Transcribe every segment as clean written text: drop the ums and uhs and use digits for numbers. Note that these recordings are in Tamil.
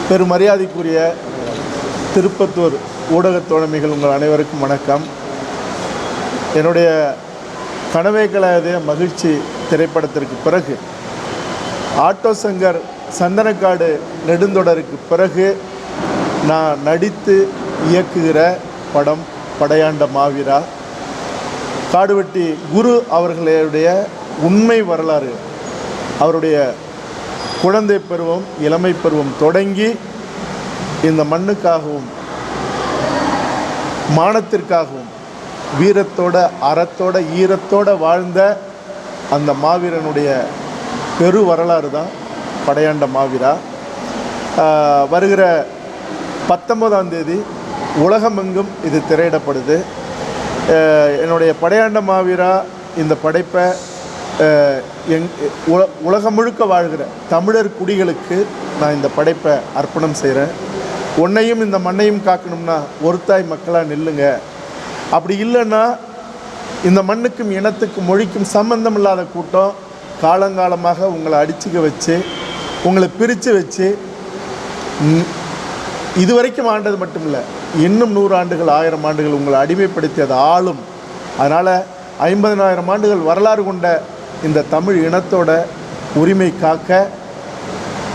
பெருமரியாதைக்குரிய திருப்பத்தூர் ஊடகத் தோழமைகள் உங்கள் அனைவருக்கும் வணக்கம். என்னுடைய கனவே கலையாத மகிழ்ச்சி திரைப்படத்திற்கு பிறகு, ஆட்டோ சங்கர் சந்தனக்காடு நெடுந்தொடருக்கு பிறகு நான் நடித்து இயக்குகிற படம் படையாண்ட மாவீரா. காடுவெட்டி குரு அவர்களுடைய உண்மை வரலாறு, அவருடைய குழந்தை பருவம், இளமை பருவம் தொடங்கி இந்த மண்ணுக்காகவும் மானத்திற்காகவும் வீரத்தோட அறத்தோட ஈரத்தோட வாழ்ந்த அந்த மாவீரனுடைய பெரு வரலாறு தான் படையாண்ட மாவீரா. வருகிற 19ஆம் தேதி உலகமெங்கும் இது திரையிடப்படுது. என்னுடைய படையாண்ட மாவீரா இந்த படைப்பை உலகம் முழுக்க வாழ்கிற தமிழர் குடிகளுக்கு நான் இந்த படைப்பை அர்ப்பணம் செய்கிறேன். உன்னையும் இந்த மண்ணையும் காக்கணும்னா ஒருத்தாய் மக்களாக நில்லுங்க. அப்படி இல்லைன்னா இந்த மண்ணுக்கும் இனத்துக்கும் மொழிக்கும் சம்பந்தம் இல்லாத கூட்டம் காலங்காலமாக உங்களை அடிச்சுக்க வச்சு, உங்களை பிரித்து வச்சு, இதுவரைக்கும் ஆண்டது மட்டும் இல்லை, இன்னும் 100 ஆண்டுகள் 1000 ஆண்டுகள் உங்களை அடிமைப்படுத்தி அது ஆளும். அதனால் 50,000 ஆண்டுகள் வரலாறு கொண்ட இந்த தமிழ் இனத்தோட உரிமை காக்க,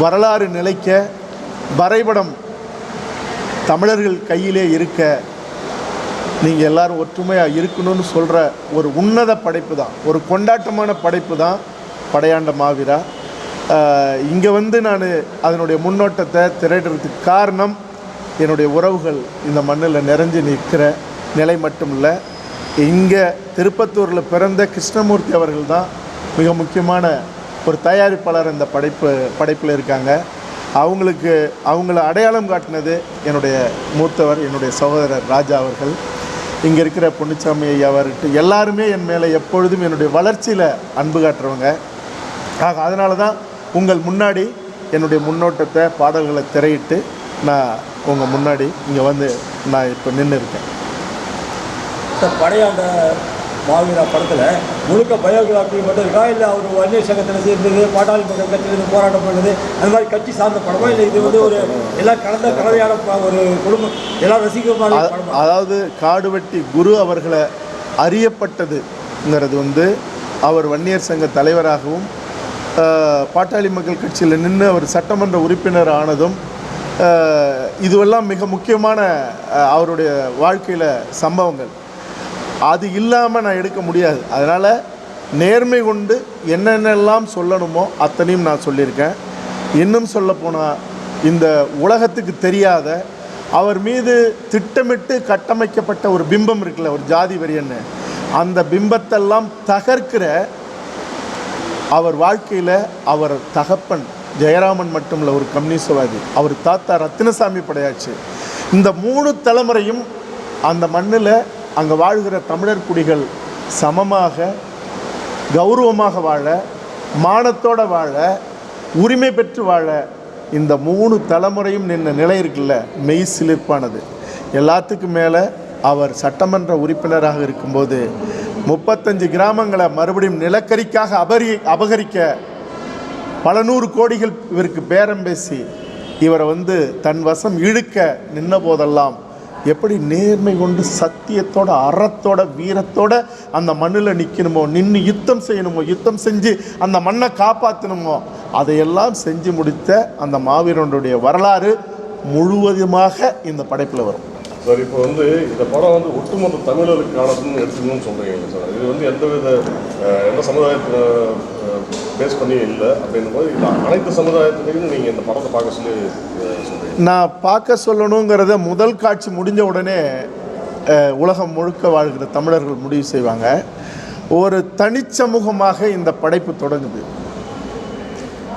வரலாறு நிலைக்க, வரைபடம் தமிழர்கள் கையிலே இருக்க, நீங்கள் எல்லோரும் ஒற்றுமையாக இருக்கணும்னு சொல்கிற ஒரு உன்னத படைப்பு தான், ஒரு கொண்டாட்டமான படைப்பு தான் படையாண்ட மாவீரா. இங்கே நான் அதனுடைய முன்னோட்டத்தை திரையிடுறதுக்கு காரணம் என்னுடைய உறவுகள் இந்த மண்ணில் நிறைஞ்சு நிற்கிற நிலை மட்டும் இல்லை, இங்கே திருப்பத்தூரில் பிறந்த கிருஷ்ணமூர்த்தி அவர்கள் தான் மிக முக்கியமான ஒரு தயாரிப்பாளர் இந்த படைப்பில் இருக்காங்க. அவங்கள அடையாளம் காட்டினது என்னுடைய மூத்தவர், என்னுடைய சகோதரர் ராஜா அவர்கள். இங்கே இருக்கிற பொன்னுச்சாமி ஐயா அவர்கிட்ட எல்லாருமே என் மேலே எப்பொழுதும் என்னுடைய வளர்ச்சியில் அன்பு காட்டுறவங்க. அதனால தான் உங்கள் முன்னாடி என்னுடைய முன்னோட்டத்தை பாடல்களை திரையிட்டு நான் உங்கள் முன்னாடி இங்கே நான் இப்போ நின்று இருக்கேன். சார், படையாண்ட மாவீரா படத்தில் முழுக்க பயோகிராஃபி மட்டும் இருக்கா, இல்லை அவர் வன்னியர் சங்கத்தில் சேர்ந்தது, பாட்டாளி மக்கள் கட்சியிலிருந்து போராட்டம் பண்ணது, அந்த மாதிரி கட்சி சார்ந்த படமா, இல்லை இது ஒரு எல்லாம் கலந்த கலவையான ஒரு குடும்பம் எல்லாம் ரசிகமான படம்? அதாவது காடுவெட்டி குரு அவர்களை அறியப்பட்டதுங்கிறது அவர் வன்னியர் சங்க தலைவராகவும் பாட்டாளி மக்கள் கட்சியில் நின்று அவர் சட்டமன்ற உறுப்பினர் ஆனதும், இதுவெல்லாம் மிக முக்கியமான அவருடைய வாழ்க்கையில் சம்பவங்கள். அது இல்லாமல் நான் எடுக்க முடியாது. அதனால் நேர்மை கொண்டு என்னென்னலாம் சொல்லணுமோ அத்தனையும் நான் சொல்லியிருக்கேன். இன்னும் சொல்லப்போனால் இந்த உலகத்துக்கு தெரியாத அவர் மீது திட்டமிட்டு கட்டமைக்கப்பட்ட ஒரு பிம்பம் இருக்குல்ல, ஒரு ஜாதி வெறியன்னு, அந்த பிம்பத்தெல்லாம் தகர்க்கிற அவர் வாழ்க்கையில் அவர் தகப்பன் ஜெயராமன் மட்டும் இல்லை, ஒரு கம்யூனிஸ்டவாதி, அவர் தாத்தா ரத்தினசாமி படையாச்சு. இந்த 3 தலைமுறையும் அந்த மண்ணில் அங்கே வாழ்கிற தமிழர் குடிகள் சமமாக கௌரவமாக வாழ, மானத்தோடு வாழ, உரிமை பெற்று வாழ இந்த 3 தலைமுறையும் நின்ற நிலை இருக்குல்ல, மெய் சிலிர்ப்பானது. எல்லாத்துக்கும் மேலே அவர் சட்டமன்ற உறுப்பினராக இருக்கும்போது 35 கிராமங்களை மறுபடியும் நிலக்கரிக்காக அபகரிக்க பல 100 கோடிகள் இவருக்கு பேரம் பேசி இவரை தன் வசம் இழுக்க நின்ற போதெல்லாம் எப்படி நேர்மை கொண்டு சத்தியத்தோட அறத்தோட வீரத்தோட அந்த மண்ணில் நிற்கணுமோ, நின்று யுத்தம் செய்யணுமோ, யுத்தம் செஞ்சு அந்த மண்ணை காப்பாற்றணுமோ, அதையெல்லாம் செஞ்சு முடித்த அந்த மாவீரனுடைய வரலாறு முழுவதுமாக இந்த படைப்பில் வரும். சார், இப்போ இந்த படம் ஒட்டுமொத்த தமிழருக்கானதுன்னு எடுத்துக்கணும்னு சொல்கிறீங்க சார். இது எந்த சமுதாயத்தை பேஸ் பண்ணி இல்லை அப்படின்னும் போது அனைத்து சமுதாயத்துலையும் நீங்கள் இந்த படத்தை பார்க்க சொல்லி சொல்கிறீங்க. நான் பார்க்க சொல்லணுங்கிறத முதல் காட்சி முடிஞ்ச உடனே உலகம் முழுக்க வாழ்கிற தமிழர்கள் முடிவு செய்வாங்க. ஒரு தனிச்சமூகமாக இந்த படைப்பு தொடங்குது.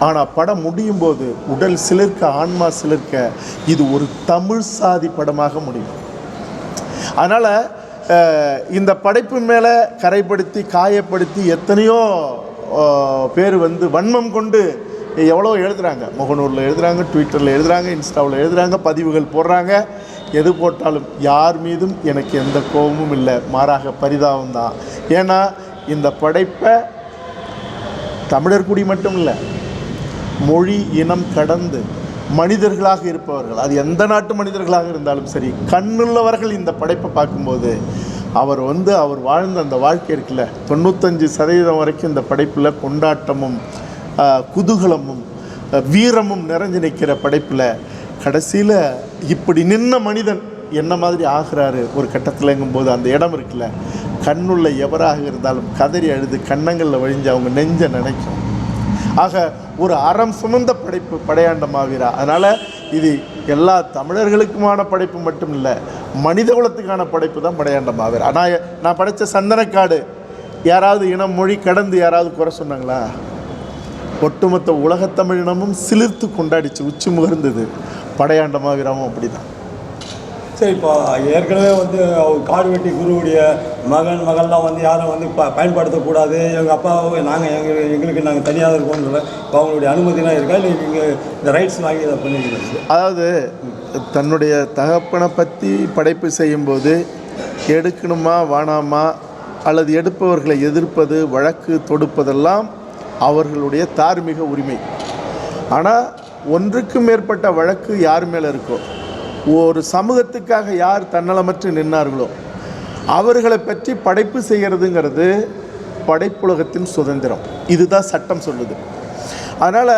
ஆனால் படம் முடியும் போது உடல் சிலிர்க்க, ஆன்மா சிலிர்க்க, இது ஒரு தமிழ் சாதி படமாக முடியும். அதனால் இந்த படைப்பு மேலே கரைப்படுத்தி காயப்படுத்தி எத்தனையோ பேர் வன்மம் கொண்டு எவ்வளோ எழுதுகிறாங்க. முகநூரில் எழுதுகிறாங்க, ட்விட்டரில் எழுதுகிறாங்க, இன்ஸ்டாவில் எழுதுகிறாங்க, பதிவுகள் போடுறாங்க. எது போட்டாலும் யார் மீதும் எனக்கு எந்த கோபமும் இல்லை, மாறாக பரிதாபம் தான். ஏன்னா இந்த படைப்பை தமிழர் குடி மட்டும் இல்லை, மொழி இனம் கடந்து மனிதர்களாக இருப்பவர்கள், அது எந்த நாட்டு மனிதர்களாக இருந்தாலும் சரி, கண்ணுள்ளவர்கள் இந்த படைப்பை பார்க்கும்போது அவர் வாழ்ந்த அந்த வாழ்க்கை இருக்குல்ல, 95% வரைக்கும் இந்த படைப்பில் கொண்டாட்டமும் குதூகலமும் வீரமும் நிறைஞ்சு நிற்கிற படைப்பில் கடைசியில் இப்படி நின்ன மனிதன் என்ன மாதிரி ஆகிறாரு ஒரு கட்டத்தில்ங்கும்போது அந்த இடம் இருக்குல்ல, கண்ணுள்ள எவராக இருந்தாலும் கதறி அழுது கன்னங்களில் வழிஞ்சு அவங்க நெஞ்ச நினைக்கும். ஆக ஒரு அறம் சுமந்த படைப்பு படையாண்ட மாவீரா. அதனால் இது எல்லா தமிழர்களுக்குமான படைப்பு மட்டும் இல்லை, மனித குலத்துக்கான படைப்பு தான் படையாண்ட மாவீரா. நான் படைத்த சந்தனக்காடு யாராவது இனம் மொழி கடந்து யாராவது குறை சொன்னாங்களா? ஒட்டுமொத்த உலகத்தமிழினமும் சிலிர்த்து கொண்டாடிச்சு, உச்சி முகர்ந்தது. படையாண்ட மாவீராவும் அப்படி தான். சரி, இப்போ ஏற்கனவே வந்து அவர் காடுவெட்டி குருவுடைய மகள்லாம் வந்து யாரும் வந்து பயன்படுத்தக்கூடாது, எங்கள் அப்பா எங்களுக்கு நாங்கள் தனியாக இருக்கோம்னு சொல்ல, இப்போ அவங்களுடைய அனுமதிலாம் இருக்கா, இல்லை நீங்கள் இந்த ரைட்ஸ் வாங்கி அதை பண்ணிக்கிறீங்க? அதாவது தன்னுடைய தகப்பனை பற்றி படைப்பு செய்யும்போது எடுக்கணுமா வேணாமா அல்லது எடுப்பவர்களை எதிர்ப்பது வழக்கு தொடுப்பதெல்லாம் அவர்களுடைய தார்மீக உரிமை. ஆனால் ஒன்றுக்கு மேற்பட்ட வழக்கு யார் மேலே இருக்கோ, ஒரு சமூகத்துக்காக யார் தன்னலமற்று நின்னார்களோ அவர்களை பற்றி படைப்பு செய்கிறதுங்கிறது படைப்புலகத்தின் சுதந்திரம். இதுதான் சட்டம் சொல்லுது. அதனால்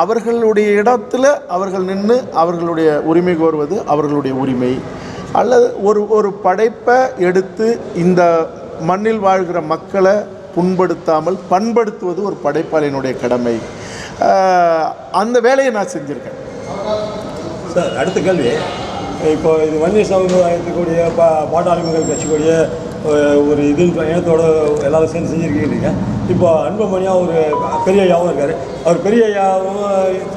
அவர்களுடைய இடத்துல அவர்கள் நின்று அவர்களுடைய உரிமை கோருவது அவர்களுடைய உரிமை. அல்லது ஒரு படைப்பை எடுத்து இந்த மண்ணில் வாழ்கிற மக்களை புண்படுத்தாமல் பண்படுத்துவது ஒரு படைப்பாளியினுடைய கடமை. அந்த வேலையை நான் செஞ்சுருக்கேன். சார், அடுத்த கேள்வி, இப்போ இது வன்னியர் சமுதாயத்துக்குரிய பாட்டாளி மக்கள் கட்சிக்குரிய ஒரு இனத்தோட எல்லாரும் சேர்ந்து செஞ்சுருக்கீங்க. இப்போ அன்புமணியாக ஒரு பெரிய ஐயாவும் இருக்கார். அவர் பெரிய ஐயாவும்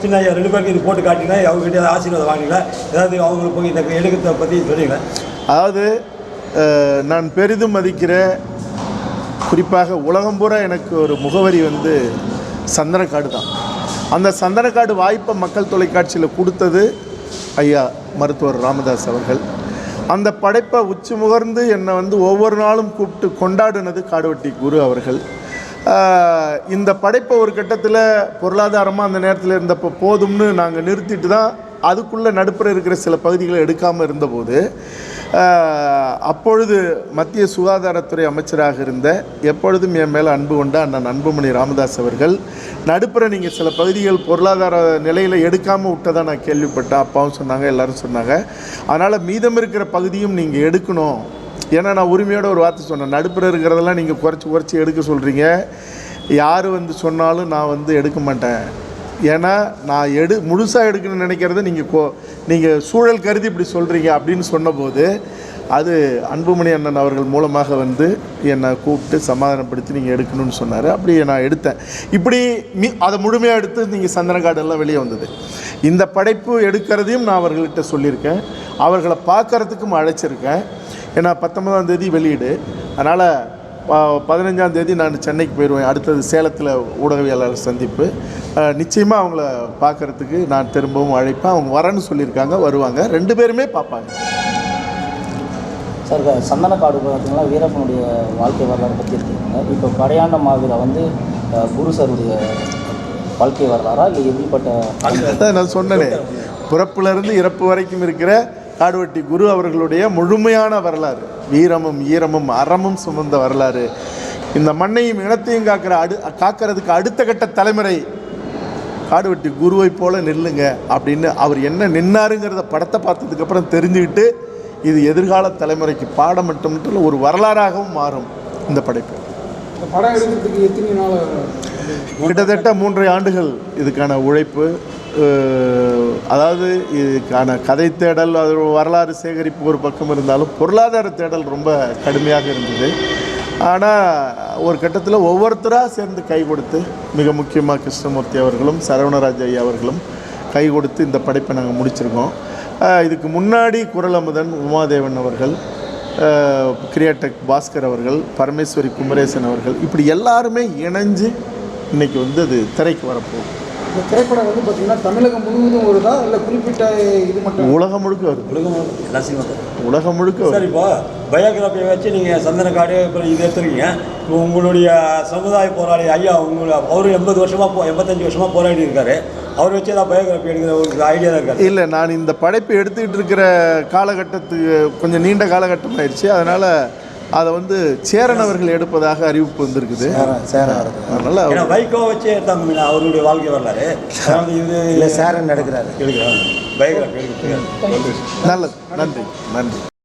சின்ன ஐயா 2 பேருக்கு இது போட்டு காட்டினா அவங்ககிட்ட ஆசீர்வாதம் வாங்கிங்களா, ஏதாவது அவங்களுக்கு போய் இந்த எடுக்கிறத பற்றி சொல்லிங்களேன். அதாவது நான் பெரிதும் மதிக்கிற, குறிப்பாக உலகம் பூரா எனக்கு ஒரு முகவரி வந்து சந்தனக்காடு தான். அந்த சந்தனக்காடு வாய்ப்பை மக்கள் தொலைக்காட்சியில் கொடுத்தது ஐயா மருத்துவர் ராமதாஸ் அவர்கள். அந்த படைப்பை உச்சி முகர்ந்து என்னை வந்து ஒவ்வொரு நாளும் கூப்பிட்டு கொண்டாடினது காடுவெட்டி குரு அவர்கள். இந்த படைப்பை ஒரு கட்டத்தில் பொருளாதாரமாக அந்த நேரத்தில் இருந்தப்போ போதும்னு நாங்கள் நிறுத்திட்டு தான் அதுக்குள்ளே நடுப்புற இருக்கிற சில பகுதிகளை எடுக்காமல் இருந்தபோது, அப்பொழுது மத்திய சுகாதாரத்துறை அமைச்சராக இருந்த, எப்பொழுதும் என் மேலே அன்பு கொண்ட அண்ணன் அன்புமணி ராமதாஸ் அவர்கள், நடுப்புற நீங்கள் சில பகுதிகள் பொருளாதார நிலையில் எடுக்காமல் விட்டதாக நான் கேள்விப்பட்டேன். அப்பாவும் சொன்னாங்க, எல்லோரும் சொன்னாங்க. அதனால் மீதம் இருக்கிற பகுதியும் நீங்கள் எடுக்கணும். ஏன்னா நான் உரிமையோட ஒரு வார்த்தை சொன்னேன், நடுப்புற இருக்கிறதெல்லாம் நீங்கள் குறைச்சி எடுக்க சொல்கிறீங்க, யார் வந்து சொன்னாலும் நான் வந்து எடுக்க மாட்டேன். ஏன்னா நான் முழுசாக எடுக்கணும்னு நினைக்கிறத நீங்கள் சூழல் கருதி இப்படி சொல்கிறீங்க அப்படின்னு சொன்னபோது, அது அன்புமணி அண்ணன் அவர்கள் மூலமாக வந்து என்னை கூப்பிட்டு சமாதானப்படுத்தி நீங்கள் எடுக்கணும்னு சொன்னார். அப்படி நான் எடுத்தேன். இப்படி அதை முழுமையாக எடுத்து நீங்கள் சந்தனக்காடெல்லாம் வெளியே வந்தது. இந்த படைப்பு எடுக்கிறதையும் நான் அவர்கள்ட்ட சொல்லியிருக்கேன், அவர்களை பார்க்குறதுக்கும் அழைச்சிருக்கேன். ஏன்னா 19ஆம் தேதி வெளியீடு, அதனால் 15ஆம் தேதி நான் சென்னைக்கு போயிடுவேன். அடுத்தது சேலத்தில் ஊடகவியலாளர் சந்திப்பு. நிச்சயமாக அவங்கள பார்க்குறதுக்கு நான் திரும்பவும் அழைப்பேன். அவங்க வரேன்னு சொல்லியிருக்காங்க, வருவாங்க. 2 பேருமே பார்ப்பாங்க. சார், சந்தனக்காடு பார்த்தீங்கன்னா வீரப்பனுடைய வாழ்க்கை வரலாறு பற்றி இருக்குங்க. இப்போ படையாண்ட மாவீரா வந்து குரு சாருடைய வாழ்க்கை வரலாறா, இல்லை எப்படிப்பட்ட? நான் சொன்னேனே, பிறப்பிலிருந்து இறப்பு வரைக்கும் இருக்கிற காடுவெட்டி குரு அவர்களுடைய முழுமையான வரலாறு, வீரமும் ஈரமும் அறமும் சுமந்த வரலாறு. இந்த மண்ணையும் இனத்தையும் காக்கிறதுக்கு அடுத்த கட்ட தலைமுறை காடுவெட்டி குருவை போல நில்லுங்க அப்படின்னு அவர் என்ன நின்னாருங்கிறத படத்தை பார்த்ததுக்கப்புறம் தெரிஞ்சுக்கிட்டு, இது எதிர்கால தலைமுறைக்கு பாடம் மட்டும் ஒரு வரலாறாகவும் மாறும் இந்த படைப்பு. படம் எடுக்கிறதுக்கு எத்தனை நாள்? கிட்டத்தட்ட 3 ஆண்டுகள் இதுக்கான உழைப்பு. அதாவது இதுக்கான கதை தேடல், அது வரலாறு சேகரிப்பு ஒரு பக்கம் இருந்தாலும் பொருளாதார தேடல் ரொம்ப கடுமையாக இருந்தது. ஆனால் ஒரு கட்டத்தில் ஒவ்வொருத்தராக சேர்ந்து கை கொடுத்து, மிக முக்கியமாக கிருஷ்ணமூர்த்தி அவர்களும் சரவணராஜ் ஐயா அவர்களும் கை கொடுத்து இந்த படைப்பை நாங்கள் முடிச்சிருக்கோம். இதுக்கு முன்னாடி குரல் அமுதன் உமாதேவன் அவர்கள், கிரியேட்டக் பாஸ்கர் அவர்கள், பரமேஸ்வரி குமரேசன் அவர்கள், இப்படி எல்லாருமே இணைஞ்சு இன்றைக்கி வந்து அது திரைக்கு வரப்போகுது. இந்த திரைப்படம் வந்து பார்த்தீங்கன்னா தமிழகம் முழுவதும் வருதா இல்லை குறிப்பிட்ட இது மட்டும்? உலகம் முழுக்க வருது. உலகம் எல்லா சினிமா உலகம் முழுக்க வருது. சார் இப்போ பயோகிராஃபியை வச்சு நீங்கள் சந்தனக்காடு இப்போ இது எடுத்துருக்கீங்க. இப்போ உங்களுடைய சமுதாய போராளி ஐயா அவரு 85 வருஷமாக போராடி இருக்காரு. அவர் வச்சு ஏதாவது பயோகிராஃபி எடுக்கிற ஒரு ஐடியா இருக்காரு? இல்லை, நான் இந்த படைப்பை எடுத்துக்கிட்டு இருக்கிற காலகட்டத்துக்கு கொஞ்சம் நீண்ட காலகட்டம் ஆயிடுச்சு. அதனால் அதை வந்து சேரன் அவர்கள் எடுப்பதாக அறிவிப்பு வந்திருக்குது. அதனால் ஏன்னா வைகோ வச்சு எடுத்தாங்க அவருடைய வாழ்க்கை வரலாறு. அதாவது இது இல்லை சேரன் எடுக்கிறாரு. எடுக்கிறாங்க பயோகிராஃபி எடுக்கிறாங்க. நல்லது. நன்றி.